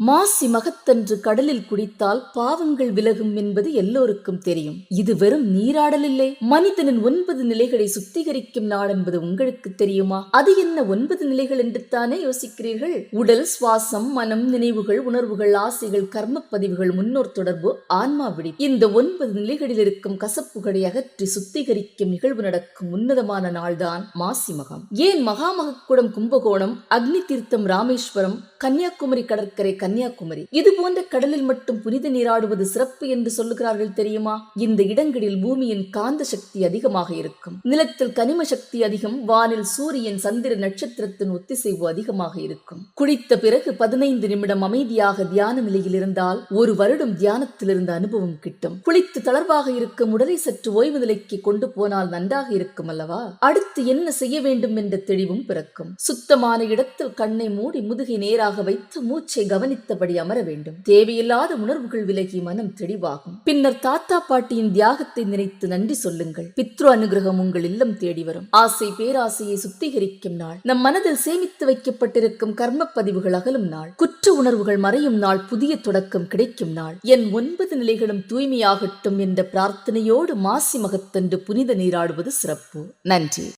மாசி மகத்தன்று கடலில் குடித்தால் பாவங்கள் விலகும் என்பது எல்லோருக்கும் தெரியும். இது வெறும் நீராடல் இல்லை, மனிதனின் 9 நிலைகளை சுத்திகரிக்கும் நாள் என்பது உங்களுக்கு தெரியுமா? அது என்ன 9 நிலைகள் என்று தானே யோசிக்கிறீர்கள். உடல், சுவாசம், மனம், நினைவுகள், உணர்வுகள், ஆசைகள், கர்ம பதிவுகள், முன்னோர் தொடர்பு, ஆன்மா விடி. இந்த 9 நிலைகளில் இருக்கும் கசப்புகளை அகற்றி சுத்திகரிக்கும் நிகழ்வு நடக்கும் உன்னதமான நாள்தான் மாசி மகம். ஏன் மகாமகக்குடம் கும்பகோணம், அக்னி தீர்த்தம் ராமேஸ்வரம், கன்னியாகுமரி கடற்கரை கன்னியாகுமரி இது போன்ற கடலில் மட்டும் புனித நீராடுவது சிறப்பு என்று சொல்லுகிறார்கள் தெரியுமா? இந்த இடங்களில் பூமியின் காந்த சக்தி அதிகமாக இருக்கும், நிலத்தில் கனிம சக்தி அதிகம், வானில் சூரியன், சந்திர, நட்சத்திரத்தின் ஒத்திசைவு அதிகமாக இருக்கும். குடித்த பிறகு 15 நிமிடம் அமைதியாக தியான நிலையில் இருந்தால் 1 வருடம் தியானத்தில் இருந்த அனுபவம் கிட்டும். குளித்து தளர்வாக இருக்கும் உடலை சற்று ஓய்வு நிலைக்கு கொண்டு போனால் நன்றாக இருக்கும் அல்லவா? அடுத்து என்ன செய்ய வேண்டும் என்ற தெளிவும் பிறக்கும். சுத்தமான இடத்தில் கண்ணை மூடி முதுகை நேராக வைத்து மூச்சை கவனித்தபடி அமர வேண்டும். தேவையில்லாத உணர்வுகள் விலகி மனம் தெளிவாகும். பின்னர் தாத்தா பாட்டியின் தியாகத்தை நினைத்து நன்றி சொல்லுங்கள். பித்ரு அனுகிரகம் உங்கள் இல்லம் தேடி வரும். ஆசை பேராசையை சுத்திகரிக்கும் நாள். நம் மனதில் சேமித்து வைக்கப்பட்டிருக்கும் கர்ம பதிவுகள் அகலும் நாள். குற்ற உணர்வுகள் மறையும் நாள். புதிய தொடக்கம் கிடைக்கும் நாள். என் 9 நிலைகளும் தூய்மையாகட்டும் என்ற பிரார்த்தனையோடு மாசி மகத்தன்று புனித நீராடுவது சிறப்பு. நன்றி.